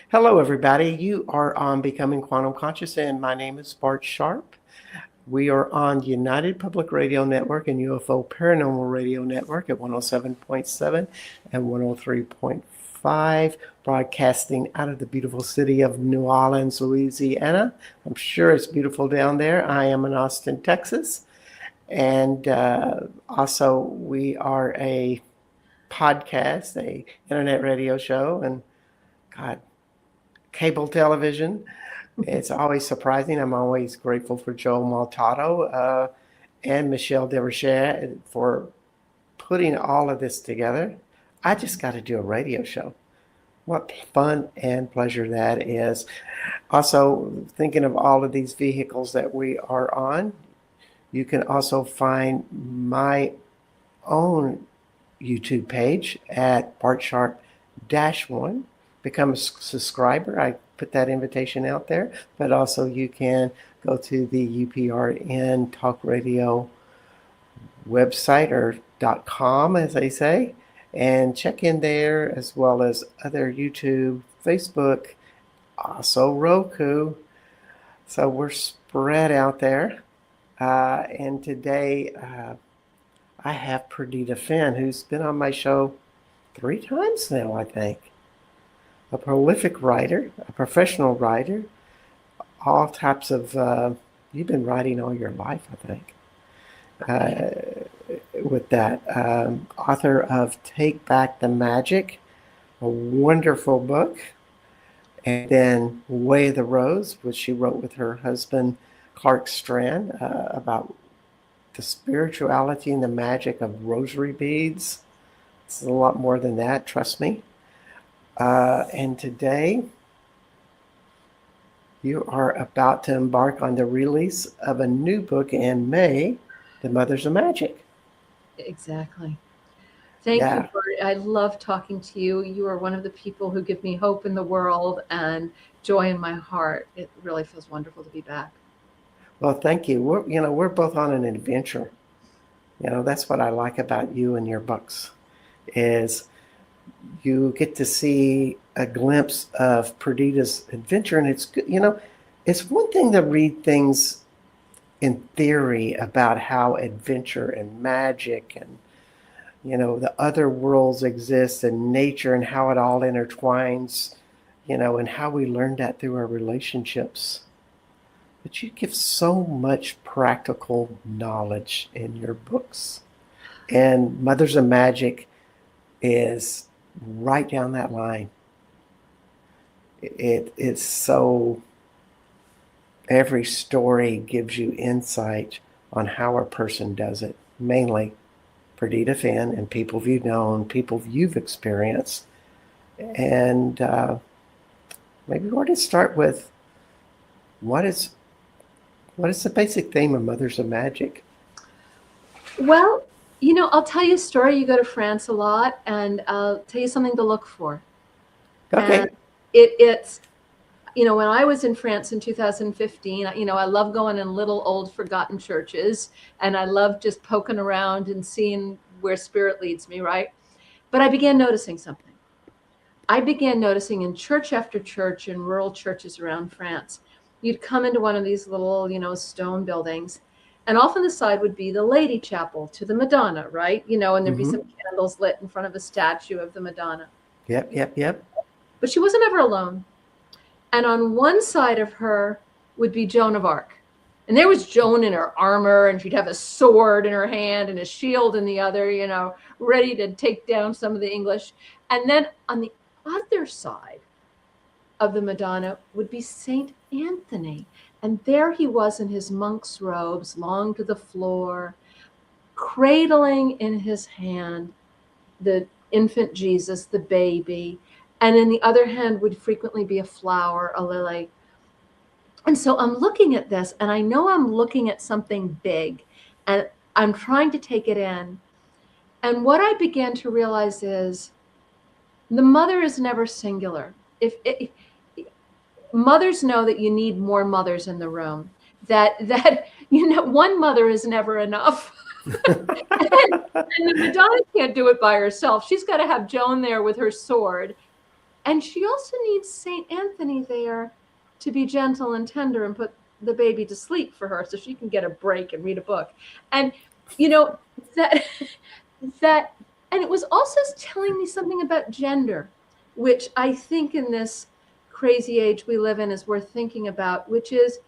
Hello, everybody. You are on Becoming Quantum Conscious, and my name is Bart Sharp. We are on United Public Radio Network and UFO Paranormal Radio Network at 107.7 and 103.5, broadcasting out of the beautiful city of New Orleans, Louisiana. I'm sure it's beautiful down there. I am in Austin, Texas. And also, we are a podcast, a internet radio show, and God, cable television. It's always surprising. I'm always grateful for Joe Maltado and Michelle Deverchet for putting all of this together. I just got to do a radio show. What fun and pleasure that is. Also, thinking of all of these vehicles that we are on, you can also find my own YouTube page at Bart Sharp -1. Become a subscriber. I put that invitation out there, but also you can go to the UPRN Talk Radio website or .com, as they say, and check in there, as well as other YouTube, Facebook, also Roku. So we're spread out there. And today I have Perdita Finn, who's been on my show 3 times now, I think. A prolific writer, a professional writer, all types of, you've been writing all your life, I think, with that. Author of Take Back the Magic, a wonderful book, and then Way of the Rose, which she wrote with her husband, Clark Strand, about the spirituality and the magic of rosary beads. It's a lot more than that, trust me. And today, you are about to embark on the release of a new book in May, The Mothers of Magic. Exactly. Thank you, Bert. I love talking to you. You are one of the people who give me hope in the world and joy in my heart. It really feels wonderful to be back. Well, thank you. We're both on an adventure. That's what I like about you and your books, is you get to see a glimpse of Perdita's adventure, and it's good. It's one thing to read things in theory about how adventure and magic and the other worlds exist, and nature, and how it all intertwines, and how we learn that through our relationships. But you give so much practical knowledge in your books, and Mothers of Magic is right down that line. It's so, every story gives you insight on how a person does it, mainly Perdita Finn and people you've known, people you've experienced. And maybe we want to start with what is the basic theme of Mothers of Magic? Well, I'll tell you a story. You go to France a lot, and I'll tell you something to look for. Okay. And it's, when I was in France in 2015, I love going in little old forgotten churches, and I love just poking around and seeing where spirit leads me, right? But I began noticing something. I began noticing in church after church in rural churches around France, you'd come into one of these little, stone buildings, and off on the side would be the Lady Chapel to the Madonna, right? And there'd be some candles lit in front of a statue of the Madonna. Yep. But she wasn't ever alone. And on one side of her would be Joan of Arc. And there was Joan in her armor, and she'd have a sword in her hand and a shield in the other, ready to take down some of the English. And then on the other side of the Madonna would be Saint Anthony. And there he was in his monk's robes, long to the floor, cradling in his hand the infant Jesus, the baby. And in the other hand would frequently be a flower, a lily. And so I'm looking at this, and I know I'm looking at something big, and I'm trying to take it in. And what I began to realize is the mother is never singular. Mothers know that you need more mothers in the room, that one mother is never enough. and the Madonna can't do it by herself. She's got to have Joan there with her sword. And she also needs St. Anthony there to be gentle and tender and put the baby to sleep for her so she can get a break and read a book. And, you know, that, that, and it was also telling me something about gender, which I think in this crazy age we live in is worth thinking about, which is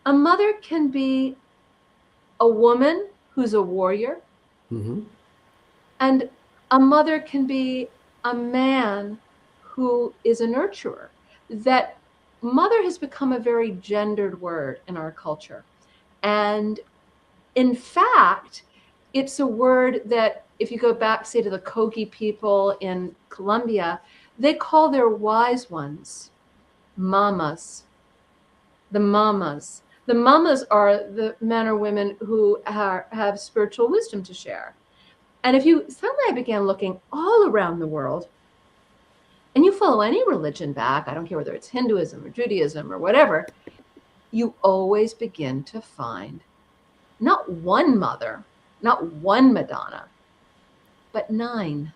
a mother can be a woman who's a warrior, Mm-hmm. and a mother can be a man who is a nurturer. That mother has become a very gendered word in our culture. And in fact, it's a word that if you go back, say, to the Kogi people in Colombia, they call their wise ones mamas. The mamas. The mamas are the men or women who have spiritual wisdom to share. And if you suddenly I began looking all around the world, and you follow any religion back, I don't care whether it's Hinduism or Judaism or whatever, you always begin to find not one mother, not one Madonna, but 9.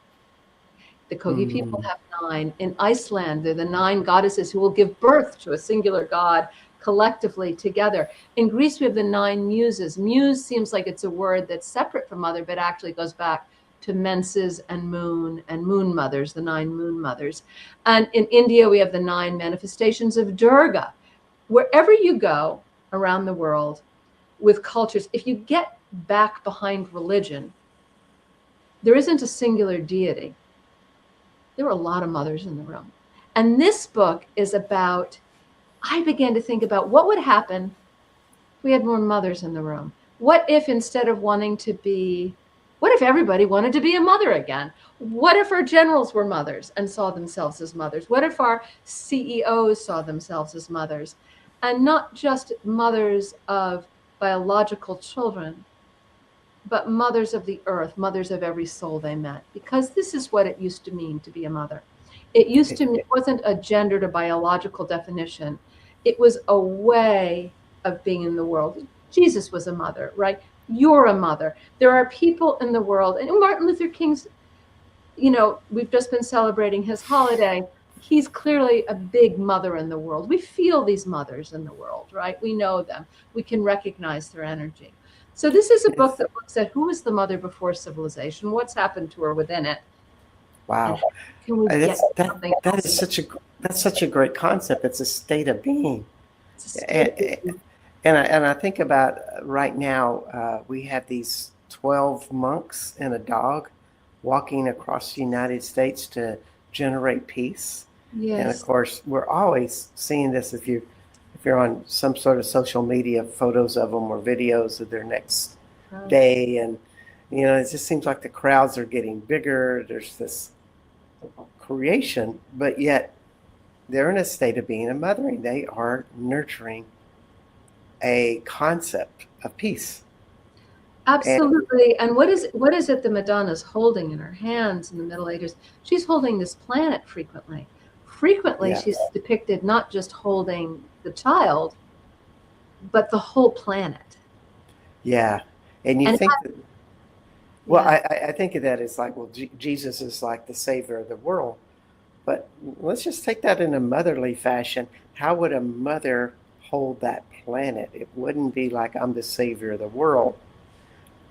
The Kogi people Mm-hmm. have 9. In Iceland, they're the 9 goddesses who will give birth to a singular god collectively together. In Greece, we have the 9 muses. Muse seems like it's a word that's separate from mother, but actually goes back to menses and moon mothers, the 9 moon mothers. And in India, we have the 9 manifestations of Durga. Wherever you go around the world with cultures, if you get back behind religion, there isn't a singular deity. There were a lot of mothers in the room. And this book is about, I began to think about what would happen if we had more mothers in the room. What if instead of wanting to be, what if everybody wanted to be a mother again? What if our generals were mothers and saw themselves as mothers? What if our CEOs saw themselves as mothers? And not just mothers of biological children, but mothers of the earth, mothers of every soul they met, because this is what it used to mean to be a mother. It used to mean, it wasn't a gendered or biological definition. It was a way of being in the world. Jesus was a mother, right? You're a mother. There are people in the world, and Martin Luther King's, we've just been celebrating his holiday. He's clearly a big mother in the world. We feel these mothers in the world, right? We know them. We can recognize their energy. So this is a book Yes. that looks at who was the mother before civilization, what's happened to her within it, and Wow. how can we get That's that something that else? is such a great concept. It's a state of being. It's a state of And, being. and I think about right now, we have these 12 monks and a dog walking across the United States to generate peace. And of Yes. course, we're always seeing this if you're on some sort of social media, photos of them or videos of their next Right. day. And, it just seems like the crowds are getting bigger. There's this creation, but yet they're in a state of being and mothering. They are nurturing a concept of peace. And Absolutely. And what is it the Madonna's holding in her hands in the Middle Ages? She's holding this planet frequently. Frequently, she's yes, depicted not just holding the child, but the whole planet. yeah. And you And think that, well, yeah, I think of that as like, well, Jesus is like the savior of the world. But let's just take that in a motherly fashion. How would a mother hold that planet? It wouldn't be like I'm the savior of the world.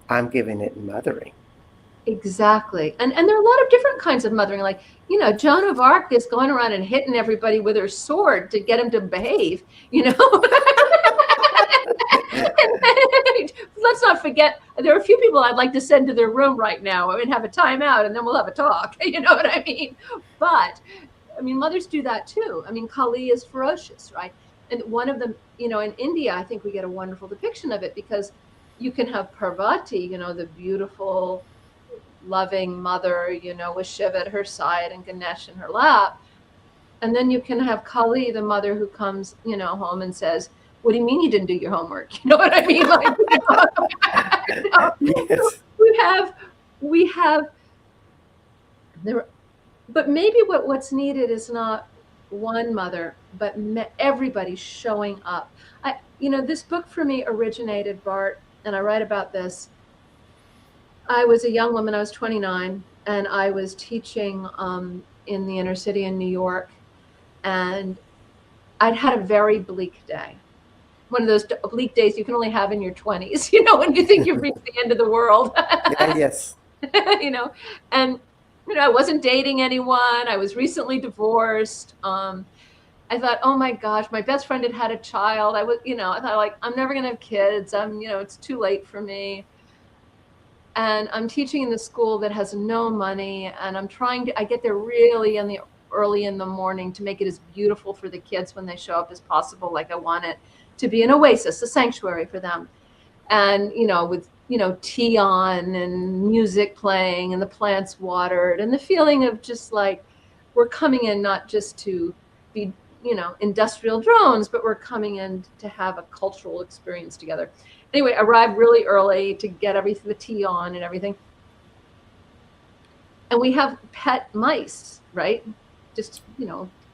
I'm giving it mothering. exactly. And there are a lot of different kinds of mothering. Like, Joan of Arc is going around and hitting everybody with her sword to get them to behave. Let's not forget, there are a few people I'd like to send to their room right now and have a timeout, and then we'll have a talk. You know what I mean? But I mean, mothers do that too. I mean, Kali is ferocious, right? And one of them, in India, I think we get a wonderful depiction of it because you can have Parvati, the beautiful, loving mother, with Shiva at her side and Ganesh in her lap. And then you can have Kali, the mother who comes, home and says, "What do you mean you didn't do your homework?" You know what I mean? Like, Yes. we have there, but maybe what's needed is not one mother, but everybody showing up. This book for me originated, Bart, and I write about this. I was a young woman. I was 29, and I was teaching in the inner city in New York, and I'd had a very bleak day. One of those bleak days you can only have in your 20s, when you think you've reached the end of the world. Yeah, yes. you know, and I wasn't dating anyone. I was recently divorced. I thought, oh my gosh, my best friend had a child. I thought, like, I'm never gonna have kids. It's too late for me. And I'm teaching in the school that has no money, and I get there really early in the morning to make it as beautiful for the kids when they show up as possible. Like, I want it to be an oasis, a sanctuary for them. And, with, tea on and music playing and the plants watered and the feeling of just like we're coming in not just to be, industrial drones, but we're coming in to have a cultural experience together. Anyway, I arrived really early to get everything, the tea on and everything. And we have pet mice, right? Just,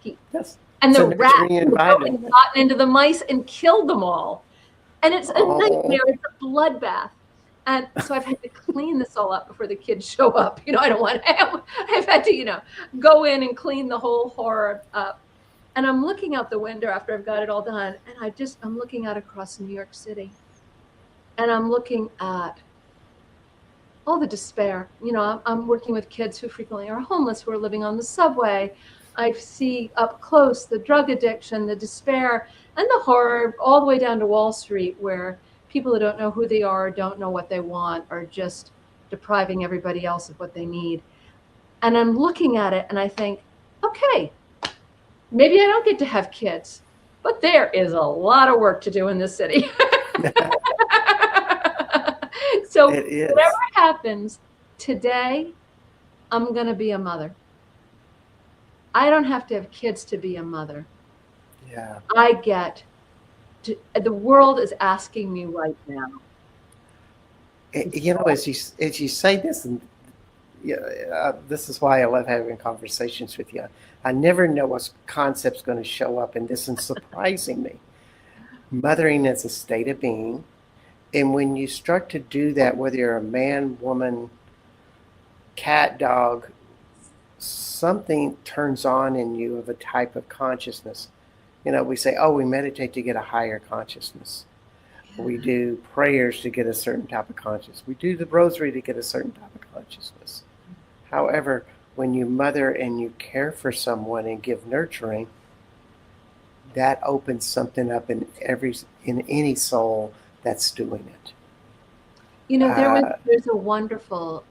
keep. Yes. And the So rat nurturing environment. gotten into the mice and killed them all. And it's a nightmare. It's a bloodbath. And so I've had to clean this all up before the kids show up. I don't want to, I've had to, go in and clean the whole horror up. And I'm looking out the window after I've got it all done. And I'm looking out across New York City. And I'm looking at all the despair. I'm working with kids who frequently are homeless, who are living on the subway. I see up close the drug addiction, the despair, and the horror, all the way down to Wall Street, where people who don't know who they are, don't know what they want, are just depriving everybody else of what they need. And I'm looking at it and I think, okay, maybe I don't get to have kids, but there is a lot of work to do in this city. So whatever happens today, I'm going to be a mother. I don't have to have kids to be a mother. Yeah. I get to, the world is asking me right now. As you say this, and this is why I love having conversations with you. I never know what concept's going to show up in this and surprising me. Mothering is a state of being. And when you start to do that, whether you're a man, woman, cat, dog, something turns on in you of a type of consciousness. We say, oh, we meditate to get a higher consciousness. We do prayers to get a certain type of consciousness. We do the rosary to get a certain type of consciousness. However, when you mother and you care for someone and give nurturing, that opens something up in any soul that's doing it. There's a wonderful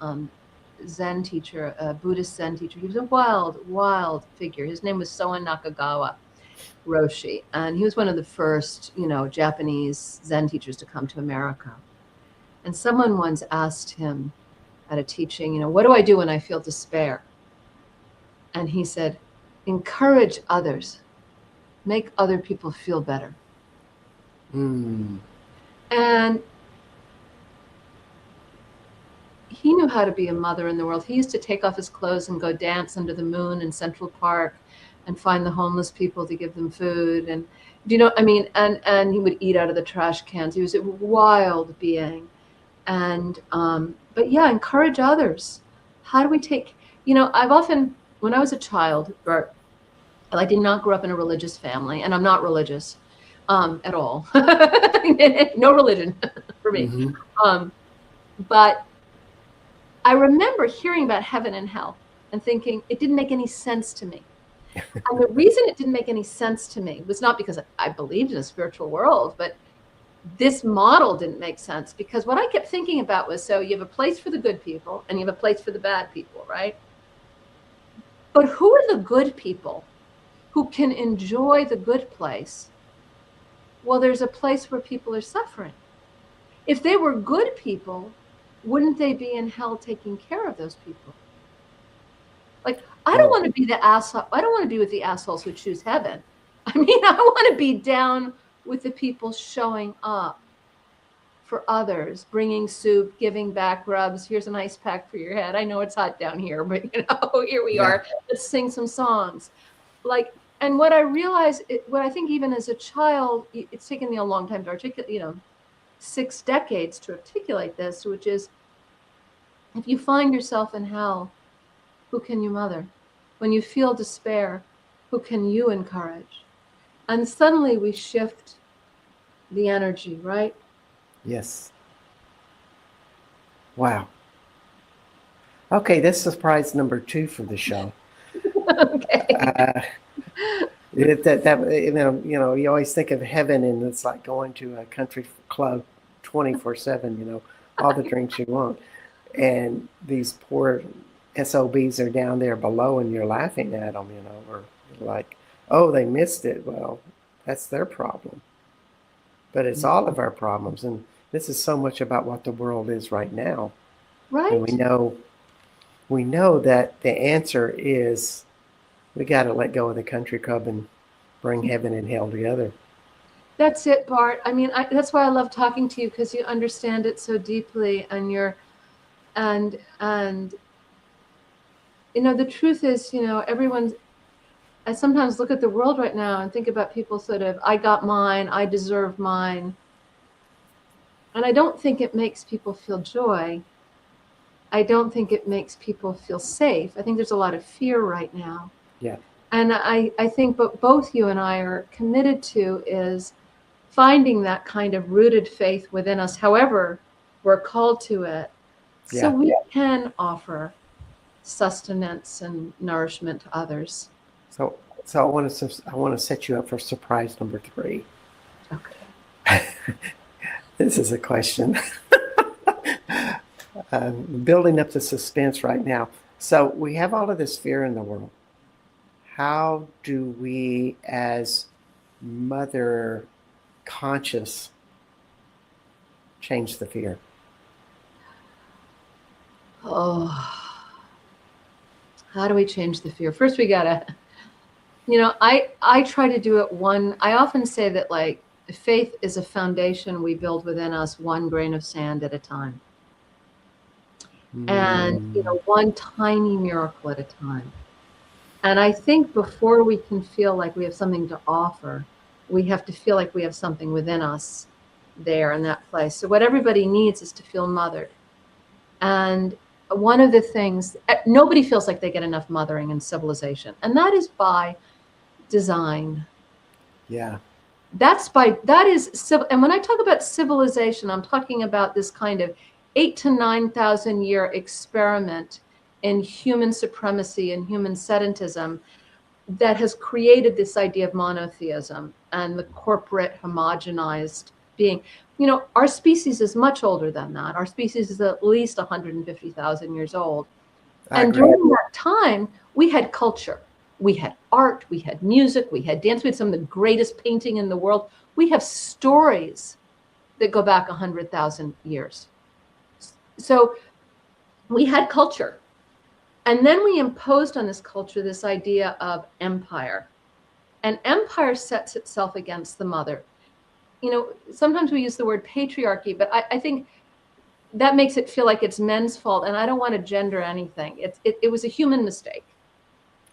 Zen teacher, a Buddhist Zen teacher. He was a wild, wild figure. His name was Soen Nakagawa Roshi, and he was one of the first, Japanese Zen teachers to come to America. And someone once asked him at a teaching, what do I do when I feel despair? And he said, encourage others, make other people feel better. And he knew how to be a mother in the world. He used to take off his clothes and go dance under the moon in Central Park and find the homeless people to give them food. And and he would eat out of the trash cans. He was a wild being. And but yeah, encourage others. How do we take, I've often, when I was a child, Bart, I did not grow up in a religious family, and I'm not religious at all. No religion for me. Mm-hmm. But I remember hearing about heaven and hell and thinking it didn't make any sense to me. And the reason it didn't make any sense to me was not because I believed in a spiritual world, but this model didn't make sense, because what I kept thinking about was, so you have a place for the good people and you have a place for the bad people, right? But who are the good people who can enjoy the good place? Well, there's a place where people are suffering. If they were good people, wouldn't they be in hell taking care of those people? Like, I don't want to be the asshole. I don't want to be with the assholes who choose heaven. I want to be down with the people showing up for others, bringing soup, giving back rubs. Here's an ice pack for your head. I know it's hot down here, but here we are. Let's sing some songs. And what I realized, what I think even as a child, it's taken me a long time to articulate, 6 decades to articulate this, which is, if you find yourself in hell, who can you mother? when you feel despair, who can you encourage? And suddenly we shift the energy, right? Yes. Wow. Okay, this is surprise number 2 for the show. Okay. You always think of heaven, and it's like going to a country club 24/7. All the drinks you want, and these poor SOBs are down there below, and you're laughing at them, or like, oh, they missed it. Well, that's their problem, but it's all of our problems, and this is so much about what the world is right now, and Right? we know that the answer is we got to let go of the country club and bring heaven and hell together. That's it, Bart. I mean, that's why I love talking to you, because you understand it so deeply, and and the truth is, everyone's. I sometimes look at the world right now and think about people sort of, I got mine, I deserve mine, and I don't think it makes people feel joy. I don't think it makes people feel safe. I think there's a lot of fear right now. Yeah. And I think what both you and I are committed to is finding that kind of rooted faith within us, however we're called to it, so Yeah. we can offer sustenance and nourishment to others. So I want to set you up for surprise number 3. Okay. This is a question. Building up the suspense right now. So we have all of this fear in the world. How do we, as mother conscious, change the fear? Oh, how do we change the fear? First, we gotta, I try to do it I often say that, like, faith is a foundation we build within us, one grain of sand at a time. And, one tiny miracle at a time. And I think before we can feel like we have something to offer, we have to feel like we have something within us there in that place. So what everybody needs is to feel mothered. And one of the things, nobody feels like they get enough mothering in civilization. And that is by design. Yeah. And when I talk about civilization, I'm talking about this kind of 8,000 to 9,000 year experiment in human supremacy and human sedentism that has created this idea of monotheism and the corporate homogenized being. Our species is much older than that. Our species is at least 150,000 years old. And during that time, we had culture. We had art, we had music, we had dance, we had some of the greatest painting in the world. We have stories that go back 100,000 years. So we had culture. And then we imposed on this culture this idea of empire. And empire sets itself against the mother. Sometimes we use the word patriarchy, but I think that makes it feel like it's men's fault. And I don't want to gender anything. It was a human mistake.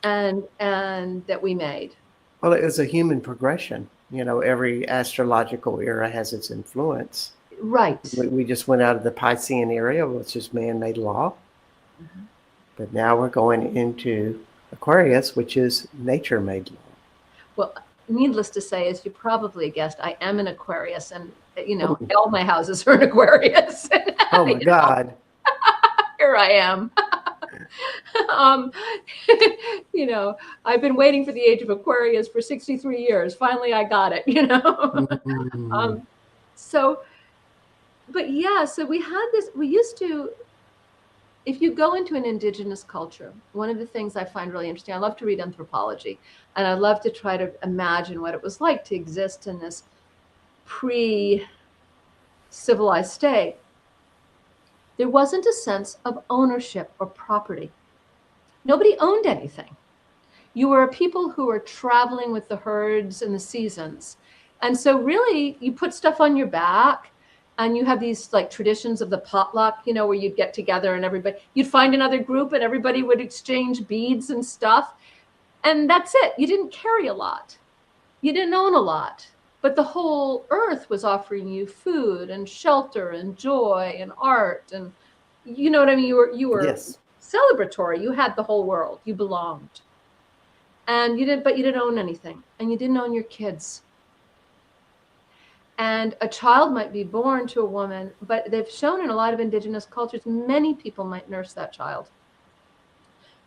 And that we made. Well, it was a human progression. Every astrological era has its influence. Right. We just went out of the Piscean era, which is man-made law. Mm-hmm. But now we're going into Aquarius, which is nature-made law. Well, needless to say, as you probably guessed, I am an Aquarius, and all my houses are an Aquarius. Oh my God. Here I am. I've been waiting for the age of Aquarius for 63 years. Finally, I got it, Mm-hmm. So we had this, we used to, if you go into an indigenous culture, one of the things I find really interesting, I love to read anthropology, and I love to try to imagine what it was like to exist in this pre-civilized state. There wasn't a sense of ownership or property. Nobody owned anything. You were a people who were traveling with the herds and the seasons. And so really, you put stuff on your back, and you have these like traditions of the potluck, where you'd get together and you'd find another group and everybody would exchange beads and stuff. And that's it. You didn't carry a lot. You didn't own a lot. But the whole earth was offering you food and shelter and joy and art. And you know what I mean? You were Yes. Celebratory. You had the whole world. You belonged. And you didn't own anything, and you didn't own your kids. And a child might be born to a woman, but they've shown in a lot of indigenous cultures, many people might nurse that child.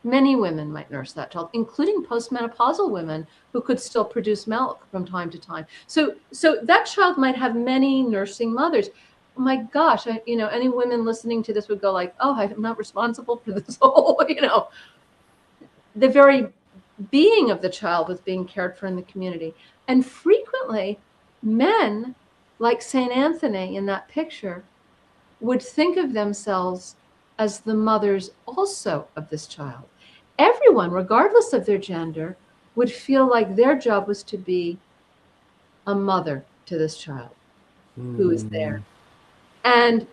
Many women might nurse that child, including postmenopausal women who could still produce milk from time to time. So that child might have many nursing mothers. Oh my gosh, any women listening to this would go like, oh, I'm not responsible for this whole, the very being of the child was being cared for in the community. And frequently, men, like St. Anthony in that picture, would think of themselves as the mothers also of this child. Everyone, regardless of their gender, would feel like their job was to be a mother to this child who is there. And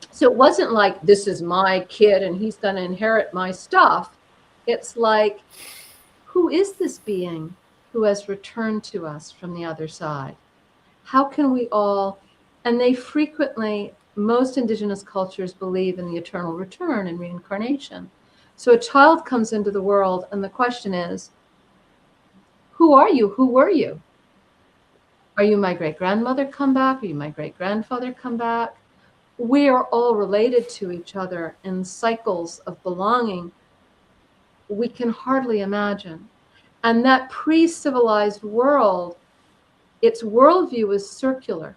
so it wasn't like, this is my kid and he's going to inherit my stuff. It's like, who is this being who has returned to us from the other side? How can we all, and they frequently, most indigenous cultures believe in the eternal return and reincarnation. So a child comes into the world and the question is, who are you? Who were you? Are you my great-grandmother come back? Are you my great-grandfather come back? We are all related to each other in cycles of belonging we can hardly imagine. And that pre-civilized world, its worldview was circular,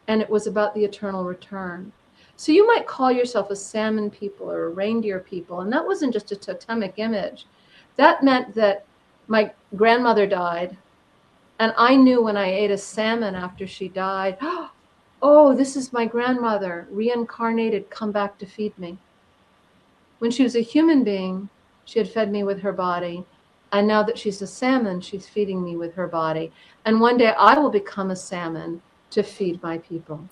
and it was about the eternal return. So you might call yourself a salmon people or a reindeer people, and that wasn't just a totemic image. That meant that my grandmother died, and I knew when I ate a salmon after she died, oh, this is my grandmother, reincarnated, come back to feed me. When she was a human being, she had fed me with her body. And now that she's a salmon, she's feeding me with her body. And one day I will become a salmon to feed my people.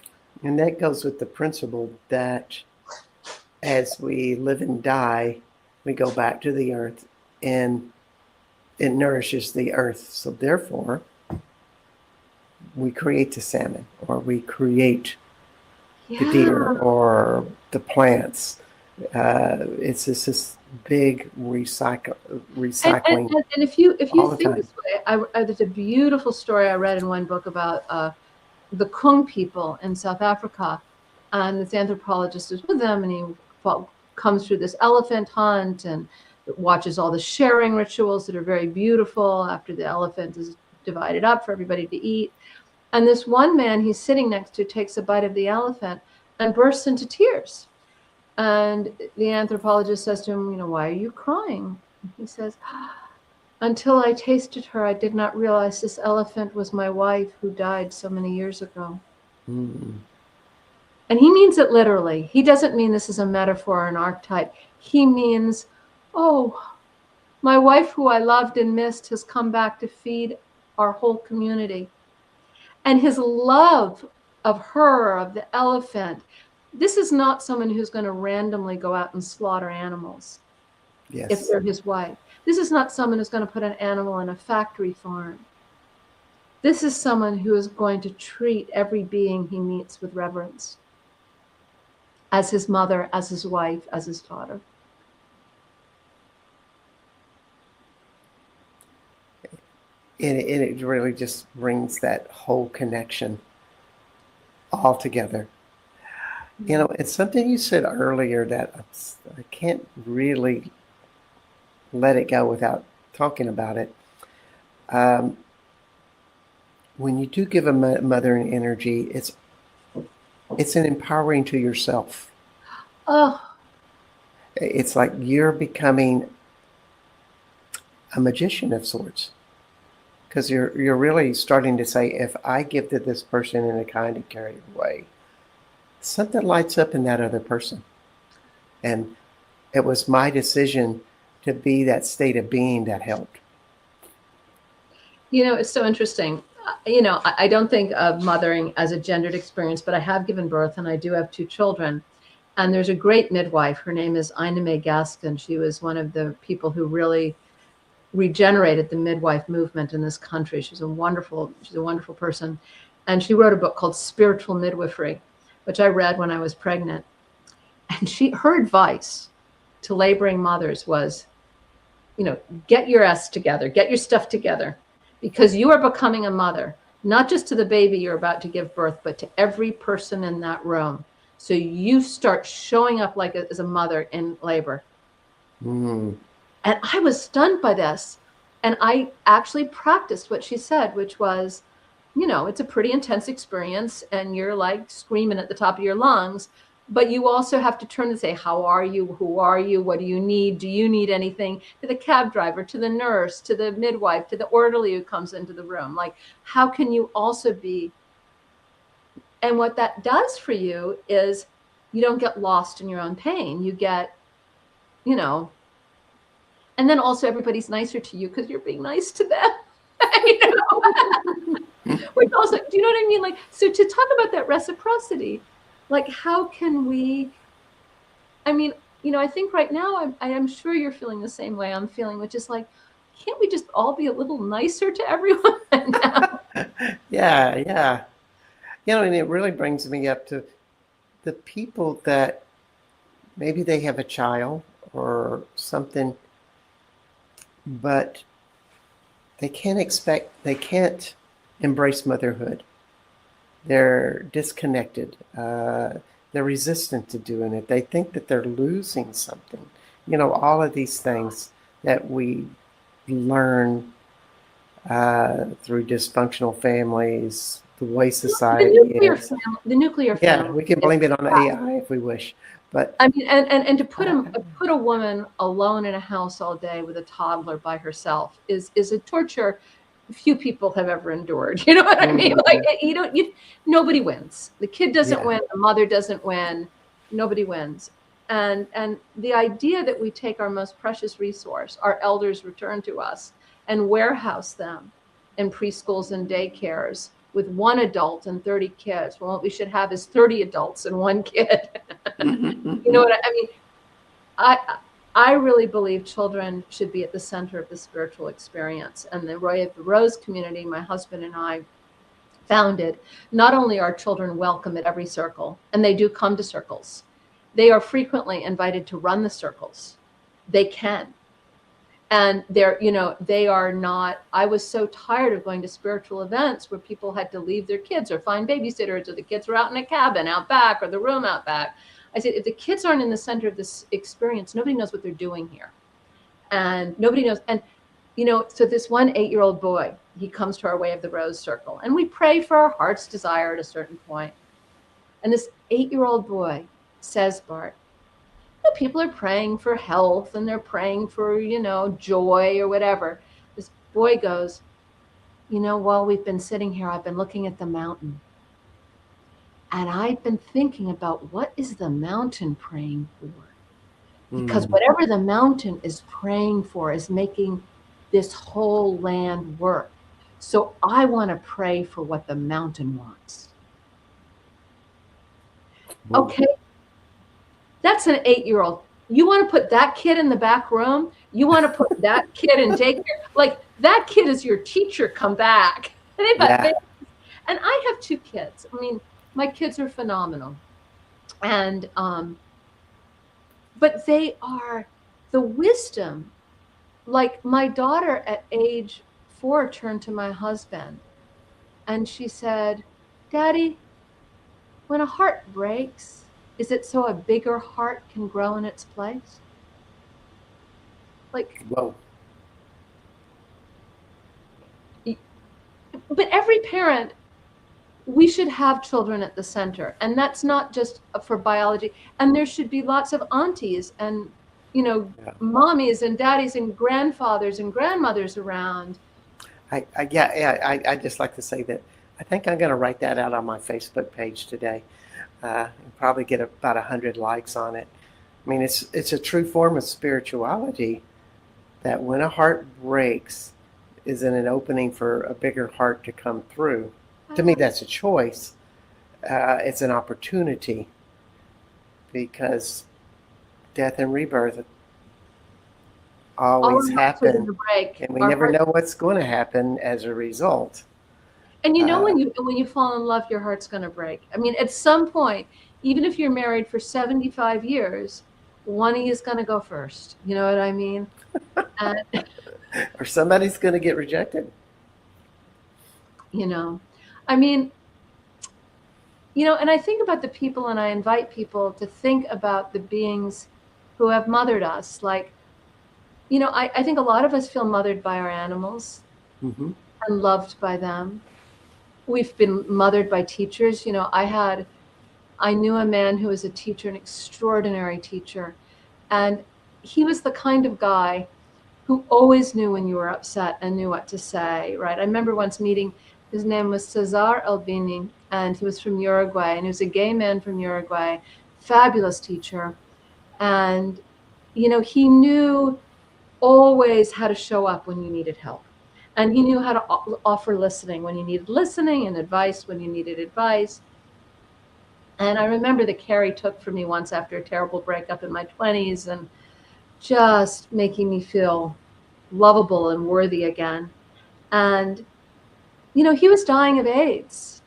And that goes with the principle that as we live and die, we go back to the earth and it nourishes the earth. So therefore, we create the salmon, or we create the deer, or the plants. It's just this big recycling. And if you think this way, there's a beautiful story I read in one book about the Kung people in South Africa, and this anthropologist is with them, and he comes through this elephant hunt and watches all the sharing rituals that are very beautiful after the elephant is divided up for everybody to eat. And this one man he's sitting next to takes a bite of the elephant and bursts into tears. And the anthropologist says to him, why are you crying? And he says, until I tasted her, I did not realize this elephant was my wife who died so many years ago. Mm. And he means it literally. He doesn't mean this is a metaphor or an archetype. He means, oh, my wife who I loved and missed has come back to feed our whole community. And his love of her, of the elephant, this is not someone who's going to randomly go out and slaughter animals. Yes. If they're his wife. This is not someone who's going to put an animal in a factory farm. This is someone who is going to treat every being he meets with reverence. As his mother, as his wife, as his daughter. And it really just brings that whole connection all together. It's something you said earlier that I can't really let it go without talking about it. When you do give a mother an energy, it's an empowering to yourself. Oh. It's like you're becoming a magician of sorts. Because you're really starting to say, if I give to this person in a kind and caring way, something lights up in that other person. And it was my decision to be that state of being that helped. It's so interesting. I don't think of mothering as a gendered experience, but I have given birth and I do have 2 children. And there's a great midwife. Her name is Ina May Gaskin. She was one of the people who really regenerated the midwife movement in this country. She's a wonderful person. And she wrote a book called Spiritual Midwifery, which I read when I was pregnant. And her advice to laboring mothers was, get your S together, get your stuff together, because you are becoming a mother, not just to the baby you're about to give birth, but to every person in that room. So you start showing up like as a mother in labor. Mm. And I was stunned by this. And I actually practiced what she said, which was, it's a pretty intense experience and you're like screaming at the top of your lungs, but you also have to turn and say, how are you? Who are you? What do you need? Do you need anything? To the cab driver, to the nurse, to the midwife, to the orderly who comes into the room. Like, how can you also be? And what that does for you is you don't get lost in your own pain. You get, and then also everybody's nicer to you because you're being nice to them. Which also, do you know what I mean? Like, so to talk about that reciprocity, like, how can we, I think right now, I am sure you're feeling the same way I'm feeling, which is like, can't we just all be a little nicer to everyone now? Yeah. And it really brings me up to the people that maybe they have a child or something, but they can't embrace motherhood. They're disconnected. They're resistant to doing it. They think that they're losing something. All of these things that we learn through dysfunctional families, the way society is. The nuclear family. Yeah, we can blame it on AI if we wish. But and to put a woman alone in a house all day with a toddler by herself is a torture few people have ever endured. You know what I mean? Like, nobody wins. The kid doesn't win. The mother doesn't win. Nobody wins. And the idea that we take our most precious resource, our elders return to us, and warehouse them in preschools and daycares with one adult and 30 kids. Well, what we should have is 30 adults and one kid. You know what I mean? I really believe children should be at the center of the spiritual experience. And the Roy of the Rose community, my husband and I founded, not only are children welcome at every circle, and they do come to circles, they are frequently invited to run the circles. They can. And they are not, I was so tired of going to spiritual events where people had to leave their kids or find babysitters, or the kids were out in a cabin out back or the room out back. I said, if the kids aren't in the center of this experience, nobody knows what they're doing here. And nobody knows. And, so this one 8-year-old boy, he comes to our Way of the Rose circle, and we pray for our heart's desire at a certain point. And this 8-year-old boy says, Bart, people are praying for health and they're praying for, joy or whatever. This boy goes, while we've been sitting here, I've been looking at the mountain. And I've been thinking about, what is the mountain praying for? Because whatever the mountain is praying for is making this whole land work. So I want to pray for what the mountain wants. Okay. That's an 8-year-old. You want to put that kid in the back room? You want to put that kid in daycare? Like, that kid is your teacher, come back. And I have 2 kids. My kids are phenomenal. And, but they are the wisdom. Like, my daughter at age 4 turned to my husband and she said, Daddy, when a heart breaks, is it so a bigger heart can grow in its place? Like, whoa. But every parent, we should have children at the center. And that's not just for biology. And there should be lots of aunties and, mommies and daddies and grandfathers and grandmothers around. I just like to say that I think I'm going to write that out on my Facebook page today. And probably get about 100 likes on it. It's a true form of spirituality that when a heart breaks is in an opening for a bigger heart to come through. To me, that's a choice. It's an opportunity, because death and rebirth always happen, and we never know what's going to happen as a result. And when you fall in love, your heart's going to break. At some point, even if you're married for 75 years, one of you is going to go first. You know what I mean? And, Or somebody's going to get rejected. you know, I mean, and I think about the people, and I invite people to think about the beings who have mothered us. Like, I think a lot of us feel mothered by our animals Mm-hmm. and loved by them. We've been mothered by teachers. I knew a man who was a teacher, an extraordinary teacher. And he was the kind of guy who always knew when you were upset and knew what to say, right? I remember once meeting, his name was Cesar Albini, and he was from Uruguay, and he was a gay man from Uruguay, fabulous teacher. And, he knew always how to show up when you needed help. And he knew how to offer listening when you needed listening and advice when you needed advice. And I remember the care he took for me once after a terrible breakup in my 20s and just making me feel lovable and worthy again. And, he was dying of AIDS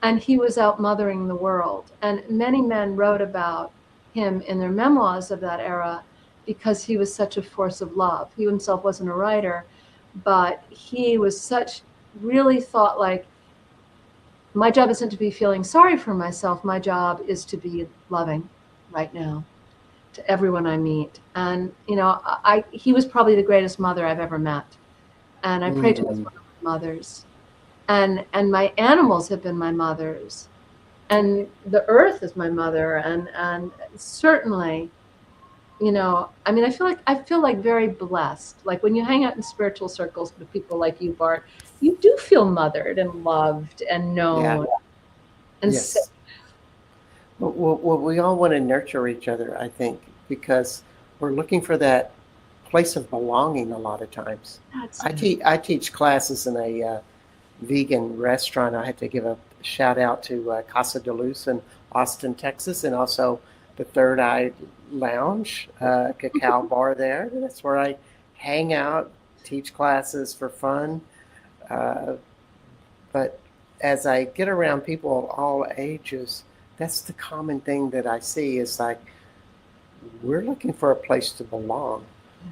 and he was out mothering the world. And many men wrote about him in their memoirs of that era because he was such a force of love. He himself wasn't a writer, but he was really thought like, my job isn't to be feeling sorry for myself. My job is to be loving right now to everyone I meet. And, he was probably the greatest mother I've ever met. And I pray to him as one of my mothers. And my animals have been my mothers. And the earth is my mother. And certainly, I feel like very blessed. Like when you hang out in spiritual circles with people like you, Bart, you do feel mothered and loved and known. Yeah. And Yes. safe. Well, we all want to nurture each other, I think, because we're looking for that place of belonging a lot of times. I teach classes in a vegan restaurant. I had to give a shout out to Casa de Luz in Austin, Texas, and also the Third Eye Lounge, cacao bar there. That's where I hang out, teach classes for fun. But as I get around people of all ages, that's the common thing that I see is like, we're looking for a place to belong.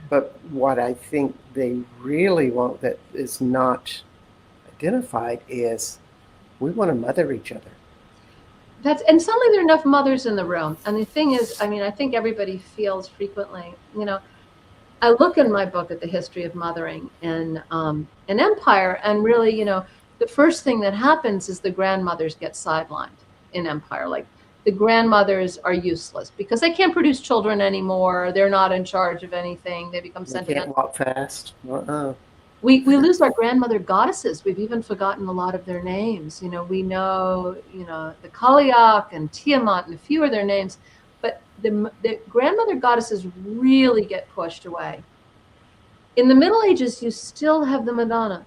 But what I think they really want that is not identified is we want to mother each other. And suddenly there are enough mothers in the room. And the thing is, I think everybody feels frequently, I look in my book at the history of mothering in an empire, and really, the first thing that happens is the grandmothers get sidelined in empire. Like the grandmothers are useless because they can't produce children anymore. They're not in charge of anything. They become sentimental. They can't walk fast. We lose our grandmother goddesses. We've even forgotten a lot of their names. We know, the Kaliak and Tiamat and a few of their names, but the grandmother goddesses really get pushed away. In the Middle Ages, you still have the Madonna,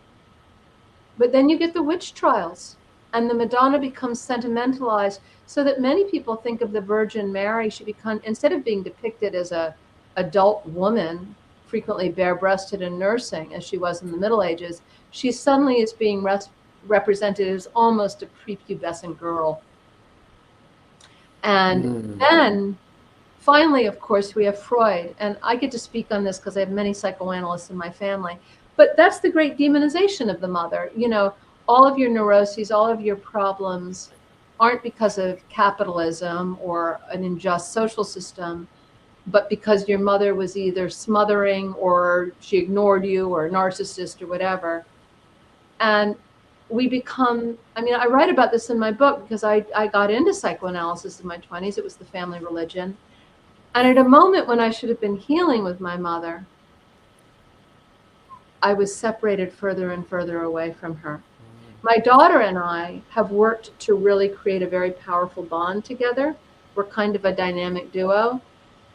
but then you get the witch trials, and the Madonna becomes sentimentalized so that many people think of the Virgin Mary. She becomes, instead of being depicted as a adult woman, frequently bare-breasted and nursing, as she was in the Middle Ages, she suddenly is being represented as almost a prepubescent girl. And then, finally, of course, we have Freud. And I get to speak on this because I have many psychoanalysts in my family. But that's the great demonization of the mother. All of your neuroses, all of your problems aren't because of capitalism or an unjust social system, but because your mother was either smothering or she ignored you or a narcissist or whatever. And we become, I write about this in my book because I got into psychoanalysis in my 20s. It was the family religion. And at a moment when I should have been healing with my mother, I was separated further and further away from her. My daughter and I have worked to really create a very powerful bond together. We're kind of a dynamic duo.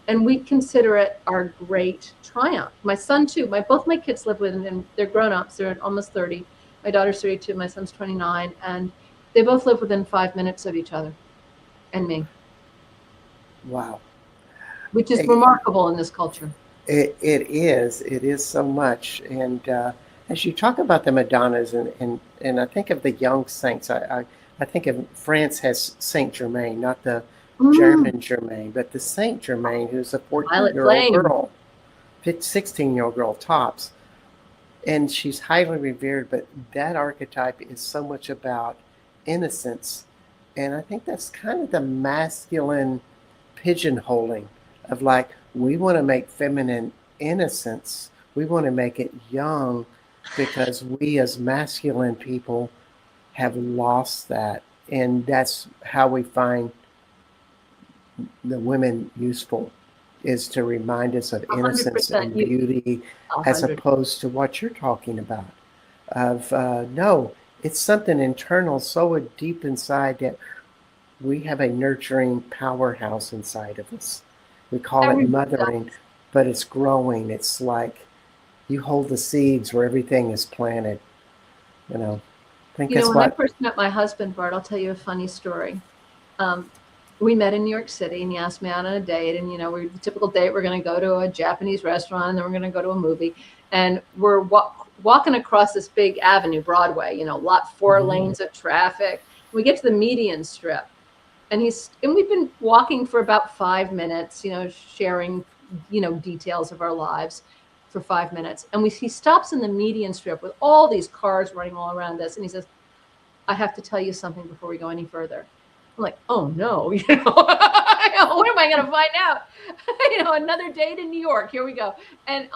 And we consider it our great triumph. My son too. Both my kids live with him, and they're grown-ups. They're almost 30. My daughter's 32. My son's 29, and they both live within 5 minutes of each other, and me. Wow, which is remarkable in this culture. It is. It is so much. And as you talk about the Madonnas, and I think of the young saints, I think of France has Saint Germain, not the German Germain, but the Saint Germain, who's a Violet 14-year-old Flame. girl, 16-year-old girl tops. And she's highly revered, but that archetype is so much about innocence. And I think that's kind of the masculine pigeonholing of like, we want to make feminine innocence, we want to make it young because we as masculine people have lost that. And that's how we find the women useful, is to remind us of innocence 100%. and beauty, as 100. opposed to what you're talking about of no, it's something internal so deep inside that we have a nurturing powerhouse inside of us. We call it Everybody mothering, does. but it's growing. It's like you hold the seeds where everything is planted. I think that's When I what. first met my husband, Bart, I'll tell you a funny story. We met in New York City, and he asked me out on a date. And, we're the typical date. We're going to go to a Japanese restaurant, and then we're going to go to a movie. And we're walking across this big avenue, Broadway, four lanes of traffic. We get to the median strip. And we've been walking for about 5 minutes, sharing, details of our lives for 5 minutes. And he stops in the median strip with all these cars running all around us. And he says, I have to tell you something before we go any further. I'm like, oh no, what am I going to find out? Another date in New York. Here we go. And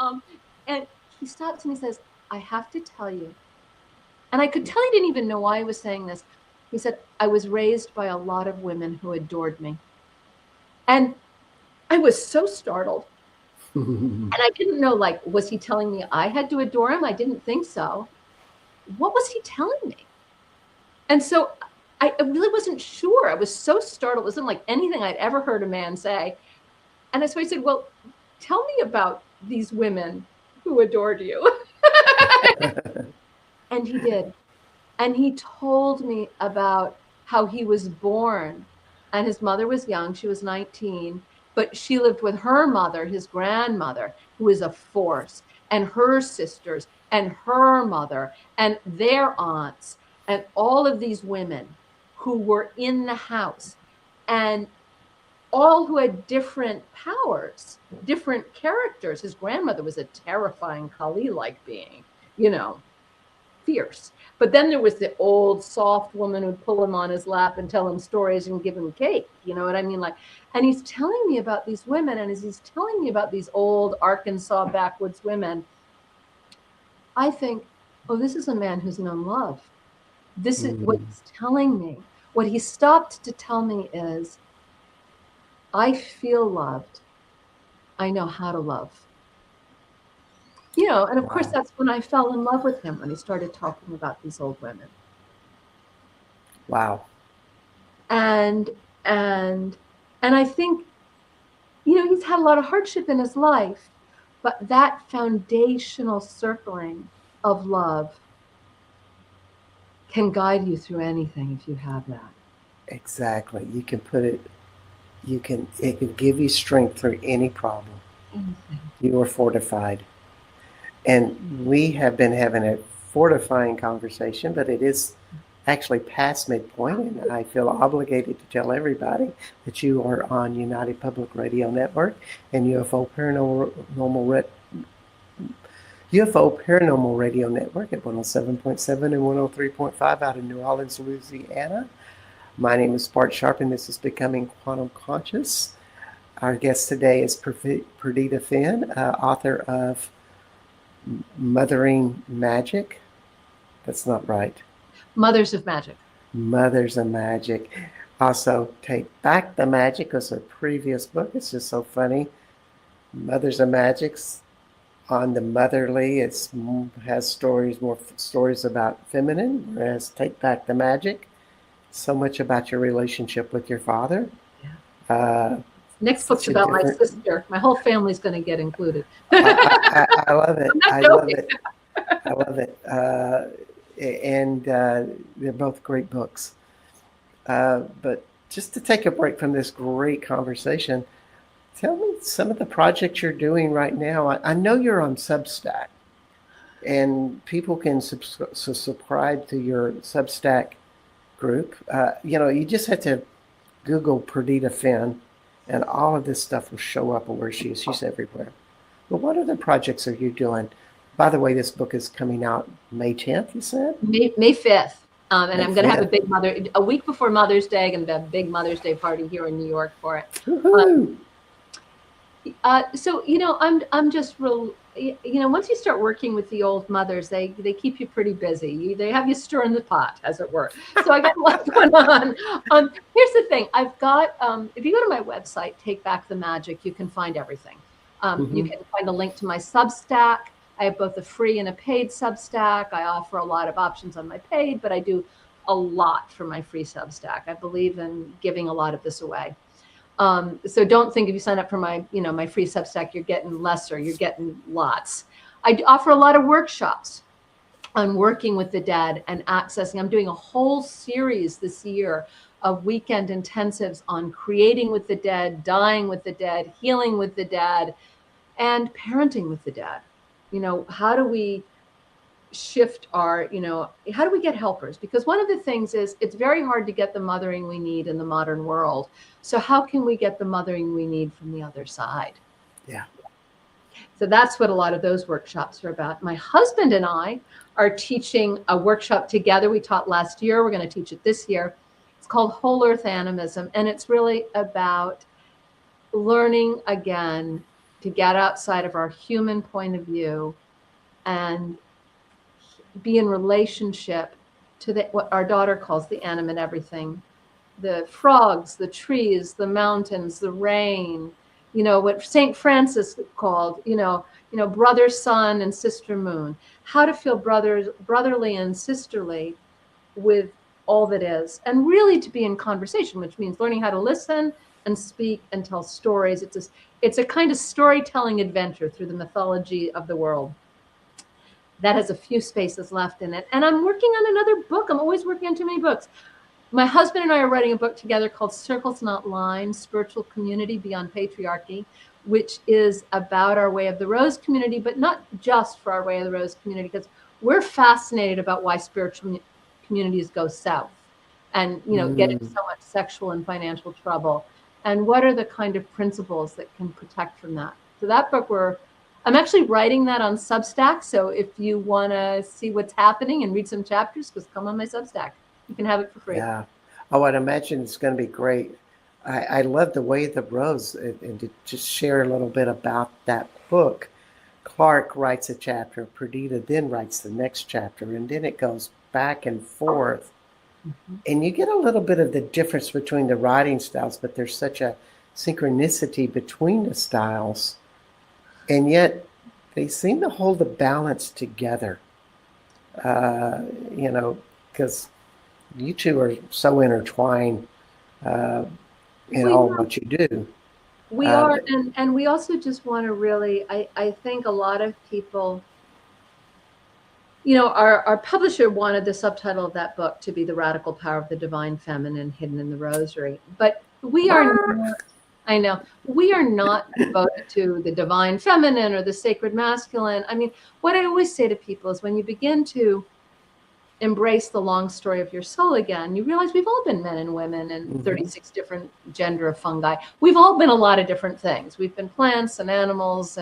he stops and he says, I have to tell you. And I could tell he didn't even know why he was saying this. He said, I was raised by a lot of women who adored me. And I was so startled. And I didn't know, was he telling me I had to adore him? I didn't think so. What was he telling me? And so I really wasn't sure. I was so startled. It wasn't like anything I'd ever heard a man say. And so I said, well, tell me about these women who adored you. And he did. And he told me about how he was born. And his mother was young. She was 19. But she lived with her mother, his grandmother, who was a force, and her sisters, and her mother, and their aunts, and all of these women who were in the house, and all who had different powers, different characters. His grandmother was a terrifying Kali-like being, fierce. But then there was the old soft woman who'd pull him on his lap and tell him stories and give him cake. You know what I mean? And he's telling me about these women, and as he's telling me about these old Arkansas backwoods women, I think, oh, this is a man who's known love. This is what he's telling me. What he stopped to tell me is, I feel loved. I know how to love. And of course, that's when I fell in love with him, when he started talking about these old women. Wow. And I think, he's had a lot of hardship in his life, but that foundational circling of love can guide you through anything if you have that. Exactly. You can put it, it can give you strength through any problem. Anything. You are fortified. And we have been having a fortifying conversation, but it is actually past midpoint, and I feel obligated to tell everybody that you are on United Public Radio Network and UFO Paranormal Radio Network at 107.7 and 103.5 out of New Orleans, Louisiana. My name is Bart Sharp, and this is Becoming Quantum Conscious. Our guest today is Perdita Finn, author of Mothering Magic. That's not right. Mothers of Magic. Mothers of Magic. Also, Take Back the Magic was her previous book. It's just so funny. Mothers of Magic's on the motherly. It has more stories about feminine, whereas Take Back the Magic, so much about your relationship with your father. Yeah. Next book's about my sister. My whole family's going to get included. I love it. I'm not joking. I love it. And they're both great books. But just to take a break from this great conversation, tell me some of the projects you're doing right now. I know you're on Substack, and people can subscribe to your Substack group. You just have to Google Perdita Finn, and all of this stuff will show up where she is. She's everywhere. But what other projects are you doing? By the way, this book is coming out May 10th, you said? May 5th. And May I'm going to have 5th. a week before Mother's Day, and a big Mother's Day party here in New York for it. Woohoo! So, I'm just real, once you start working with the old mothers, they keep you pretty busy. They have you stirring the pot, as it were. So I got a lot going on. Here's the thing. I've got, if you go to my website, Take Back the Magic, you can find everything. You can find a link to my Substack. I have both a free and a paid Substack. I offer a lot of options on my paid, but I do a lot for my free Substack. I believe in giving a lot of this away. So don't think if you sign up for my, my free Substack, you're getting lesser, you're getting lots. I offer a lot of workshops on working with the dead and accessing. I'm doing a whole series this year of weekend intensives on creating with the dead, dying with the dead, healing with the dead, and parenting with the dead. How do we shift our, how do we get helpers? Because one of the things is it's very hard to get the mothering we need in the modern world. So how can we get the mothering we need from the other side? Yeah. So that's what a lot of those workshops are about. My husband and I are teaching a workshop together. We taught last year. We're going to teach it this year. It's called Whole Earth Animism. And it's really about learning again to get outside of our human point of view and be in relationship to what our daughter calls the animate everything, the frogs, the trees, the mountains, the rain, what St. Francis called, brother sun and sister moon, how to feel brotherly and sisterly with all that is, and really to be in conversation, which means learning how to listen and speak and tell stories. It's a kind of storytelling adventure through the mythology of the world. That has a few spaces left in it. And I'm working on another book. I'm always working on too many books. My husband and I are writing a book together called Circles Not Lines, Spiritual Community Beyond Patriarchy, which is about our Way of the Rose community, but not just for our Way of the Rose community, because we're fascinated about why spiritual communities go south and, get into so much sexual and financial trouble. And what are the kind of principles that can protect from that? So that book I'm actually writing that on Substack. So if you want to see what's happening and read some chapters, just come on my Substack. You can have it for free. Yeah. Oh, I'd imagine it's going to be great. I love the Way of the Rose, and to just share a little bit about that book. Clark writes a chapter, Perdita then writes the next chapter, and then it goes back and forth. And you get a little bit of the difference between the writing styles, but there's such a synchronicity between the styles. And yet they seem to hold the balance together, because you two are so intertwined in all what you do. We are, and we also just want to really, I think a lot of people, our publisher wanted the subtitle of that book to be The Radical Power of the Divine Feminine Hidden in the Rosary. But we are not, I know, we are not devoted to the divine feminine or the sacred masculine. I mean, what I always say to people is when you begin to embrace the long story of your soul again, you realize we've all been men and women and 36 different gender of fungi. We've all been a lot of different things. We've been plants and animals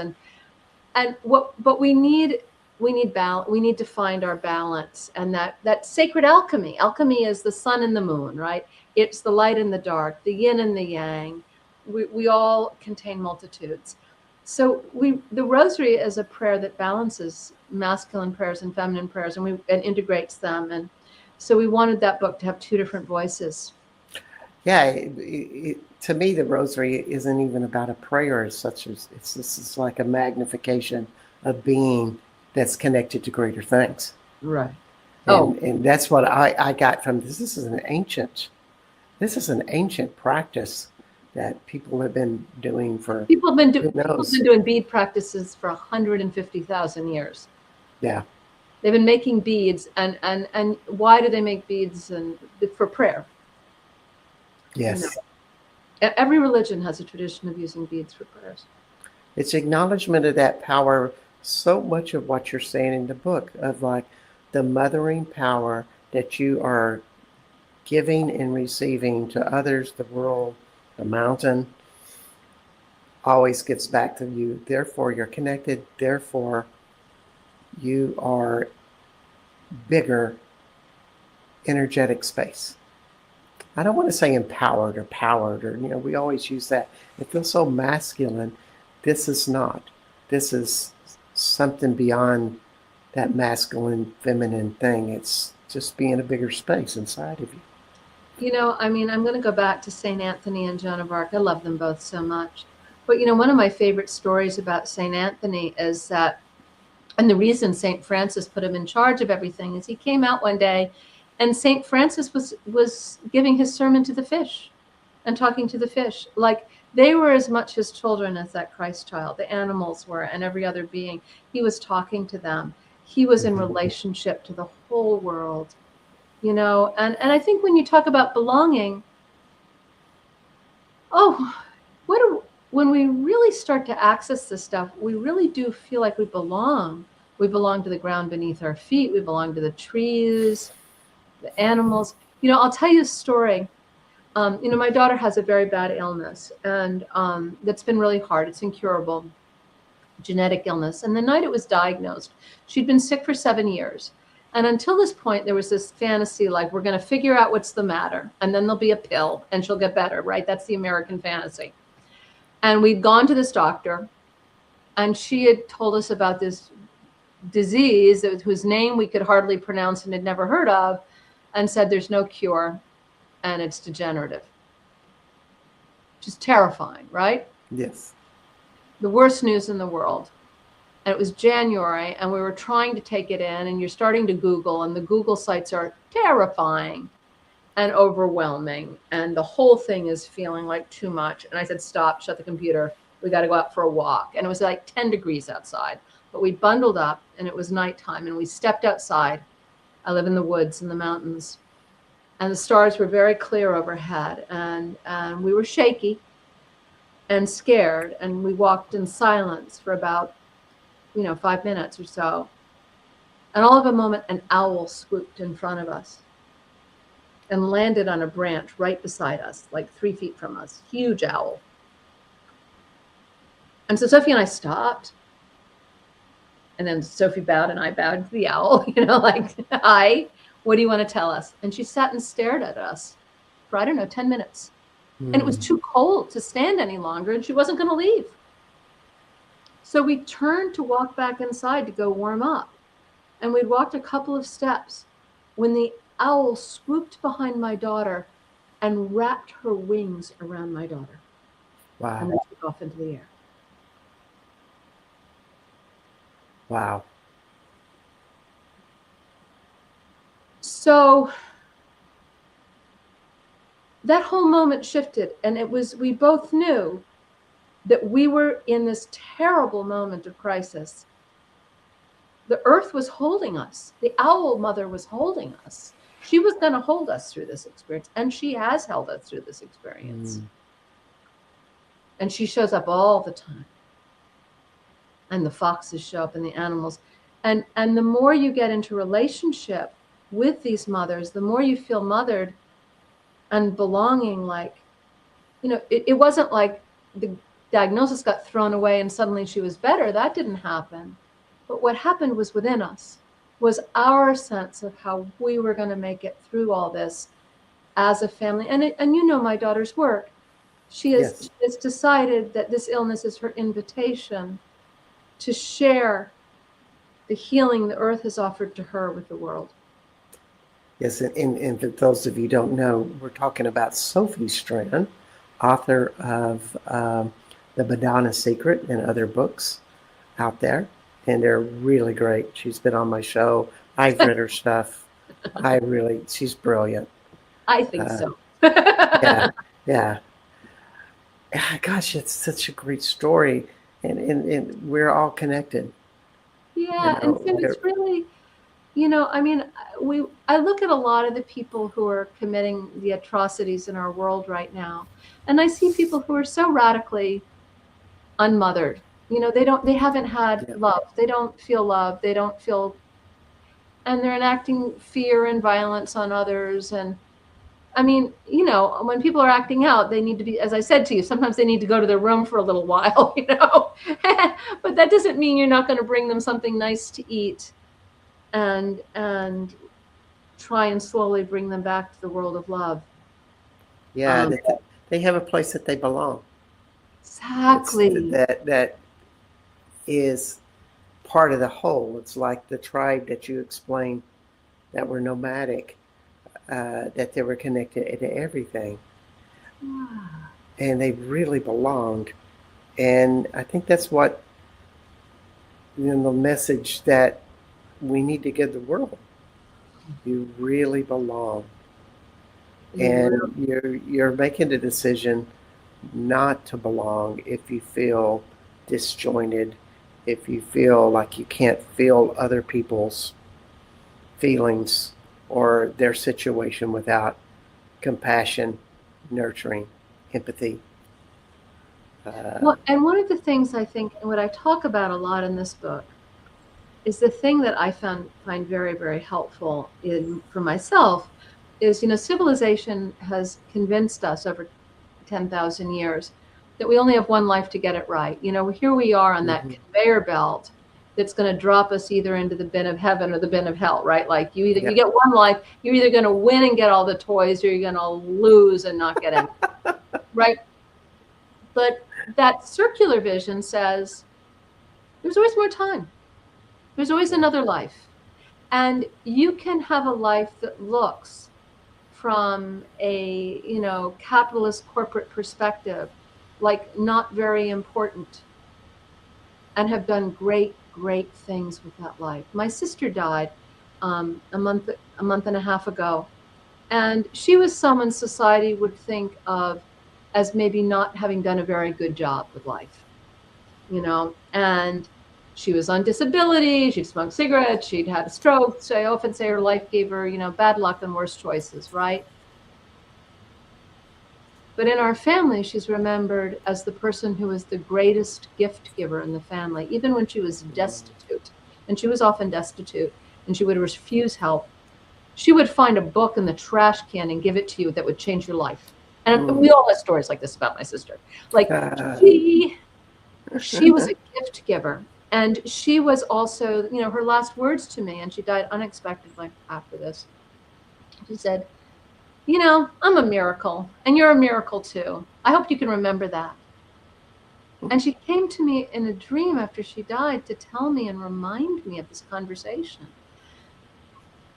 but we need balance. We need to find our balance, and that sacred alchemy. Alchemy is the sun and the moon, right? It's the light and the dark, the yin and the yang. We all contain multitudes. So the rosary is a prayer that balances masculine prayers and feminine prayers, and integrates them. And so we wanted that book to have two different voices. Yeah, to me, the rosary isn't even about a prayer as such as it's like a magnification of being that's connected to greater things. Right. And that's what I got from this. This is an ancient practice that people have been doing for people have been doing bead practices for 150,000 years. Yeah. They've been making beads, and why do they make beads? And for prayer. Yes. Every religion has a tradition of using beads for prayers. It's acknowledgement of that power. So much of what you're saying in the book of like the mothering power that you are giving and receiving to others, the world, the mountain, always gets back to you. Therefore, you're connected. Therefore, you are bigger energetic space. I don't want to say empowered or powered or, we always use that. It feels so masculine. This is not. This is something beyond that masculine, feminine thing. It's just being a bigger space inside of you. I'm going to go back to St. Anthony and Joan of Arc. I love them both so much. But, one of my favorite stories about St. Anthony is that, and the reason St. Francis put him in charge of everything is he came out one day and St. Francis was giving his sermon to the fish and talking to the fish. Like they were as much his children as that Christ child. The animals were, and every other being. He was talking to them. He was in relationship to the whole world. And I think when you talk about belonging, when we really start to access this stuff, we really do feel like we belong. We belong to the ground beneath our feet. We belong to the trees, the animals. I'll tell you a story. My daughter has a very bad illness, and that's been really hard. It's incurable, genetic illness. And the night it was diagnosed, she'd been sick for 7 years. And until this point, there was this fantasy, like, we're going to figure out what's the matter, and then there'll be a pill, and she'll get better, right? That's the American fantasy. And we'd gone to this doctor, and she had told us about this disease whose name we could hardly pronounce and had never heard of, and said there's no cure, and it's degenerative. Which is terrifying, right? Yes. The worst news in the world. And it was January, and we were trying to take it in, and you're starting to Google, and the Google sites are terrifying and overwhelming, and the whole thing is feeling like too much. And I said, stop, shut the computer. We got to go out for a walk. And it was like 10 degrees outside, but we bundled up, and it was nighttime, and we stepped outside. I live in the woods in the mountains, and the stars were very clear overhead, and we were shaky and scared, and we walked in silence for about 5 minutes or so. And all of a moment, an owl swooped in front of us and landed on a branch right beside us, like 3 feet from us. Huge owl. And so Sophie and I stopped. And then Sophie bowed and I bowed to the owl, like, hi, what do you want to tell us? And she sat and stared at us for, 10 minutes. And it was too cold to stand any longer, and she wasn't going to leave. So we turned to walk back inside to go warm up. And we'd walked a couple of steps when the owl swooped behind my daughter and wrapped her wings around my daughter. Wow. And then took off into the air. Wow. So that whole moment shifted, and we both knew that we were in this terrible moment of crisis. The earth was holding us. The owl mother was holding us. She was going to hold us through this experience, and she has held us through this experience. And she shows up all the time. And the foxes show up, and the animals. And the more you get into relationship with these mothers, the more you feel mothered and belonging. Like, it wasn't like the diagnosis got thrown away and suddenly she was better. That didn't happen. But what happened was within us, was our sense of how we were going to make it through all this as a family. And my daughter's work. She has decided that this illness is her invitation to share the healing the earth has offered to her with the world. Yes, and for those of you who don't know, we're talking about Sophie Strand, author of The Madonna Secret and other books out there, and they're really great. She's been on my show. I've read her stuff. She's brilliant. I think so. Yeah. Gosh, it's such a great story, and we're all connected. Yeah, and so it's really, I look at a lot of the people who are committing the atrocities in our world right now, and I see people who are so radically unmothered. They haven't had love. They don't feel love. They don't feel, and they're enacting fear and violence on others. And I mean, you know, when people are acting out, they need to be, as I said to you, sometimes they need to go to their room for a little while, you know. But that doesn't mean you're not going to bring them something nice to eat and try and slowly bring them back to the world of love. Yeah, that they have a place that they belong. Exactly. That is part of the whole. It's like the tribe that you explained that were nomadic, that they were connected to everything, Yeah. and they really belonged. And I think that's what, you know, the message that we need to give the world. You really belong, You and really, you're making the decision not to belong if you feel disjointed, if you feel like you can't feel other people's feelings or their situation without compassion, nurturing, empathy. Uh, well, and one of the things I think, and what I talk about a lot in this book, is the thing that I find very, very helpful in for myself is, you know, civilization has convinced us over 10,000 years that we only have one life to get it right. You know, here we are on that mhm. conveyor belt that's going to drop us either into the bin of heaven or the bin of hell, right? Like you Yeah. get one life, you're either going to win and get all the toys or you're going to lose and not get any, right? But that circular vision says there's always more time. There's always Yeah. another life. And you can have a life that looks from a, you know, capitalist corporate perspective like not very important and have done great, great things with that life. My sister died a month and a half ago, and she was someone society would think of as maybe not having done a very good job with life, you know. And she was on disability, she'd smoked cigarettes, she'd had a stroke. So I often say her life gave her, you know, bad luck and worse choices, right? But in our family, she's remembered as the person who was the greatest gift giver in the family, even when she was destitute. And she was often destitute, and she would refuse help. She would find a book in the trash can and give it to you that would change your life. And Mm. we all have stories like this about my sister. Like Uh, she was a gift giver. And she was also, you know, her last words to me, and she died unexpectedly after this. She said, you know, I'm a miracle, and you're a miracle too. I hope you can remember that. And she came to me in a dream after she died to tell me and remind me of this conversation.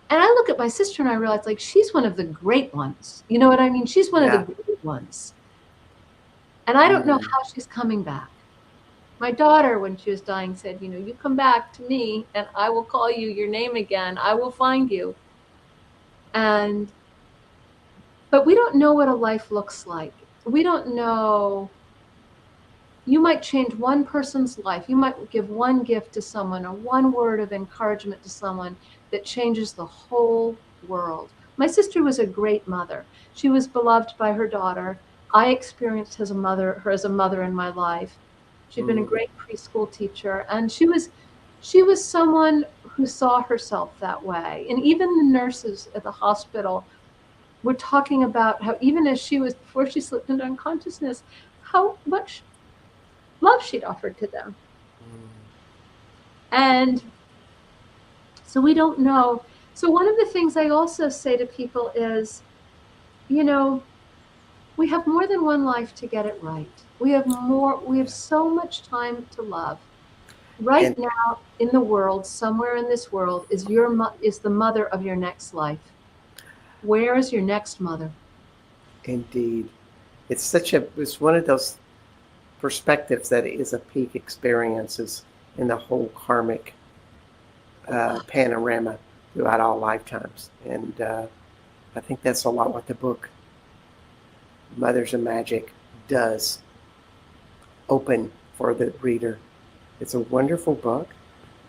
And I look at my sister and I realize, like, she's one of the great ones. You know what I mean? She's one of the yeah. great ones. And I don't know Mm. how she's coming back. My daughter, when she was dying, said, you know, you come back to me and I will call you your name again. I will find you. And but we don't know what a life looks like. We don't know. You might change one person's life. You might give one gift to someone or one word of encouragement to someone that changes the whole world. My sister was a great mother. She was beloved by her daughter. I experienced her as a mother in my life. She'd been a Mm. great preschool teacher, and she was someone who saw herself that way. And even the nurses at the hospital were talking about how even as she was before she slipped into unconsciousness, how much love she'd offered to them. And so we don't know. So one of the things I also say to people is, you know, we have more than one life to get it right. We have Yeah. so much time to love. Right And now in the world, somewhere in this world is is the mother of your next life. Where is your next mother? indeed, it's one of those perspectives that is a peak experiences in the whole karmic panorama throughout all lifetimes. And I think that's a lot what the book Mothers of Magic does open for the reader. It's a wonderful book.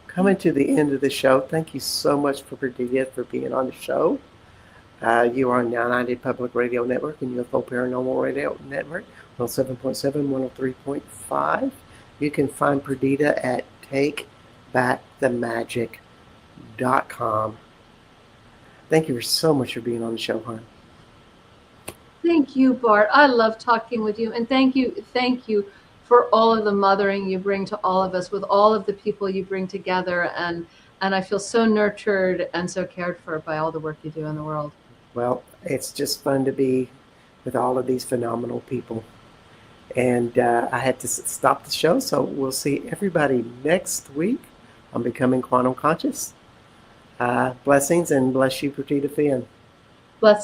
Coming to the end of the show, thank you so much for Perdita for being on the show. You are on United Public Radio Network and UFO Paranormal Radio Network, 107.7, 103.5. You can find Perdita at takebackthemagic.com. Thank you so much for being on the show, hon. Thank you, Bart. I love talking with you. And thank you for all of the mothering you bring to all of us, with all of the people you bring together. And I feel so nurtured and so cared for by all the work you do in the world. Well, it's just fun to be with all of these phenomenal people. And I had to stop the show, so we'll see everybody next week on Becoming Quantum Conscious. Blessings and bless you, Perdita Finn.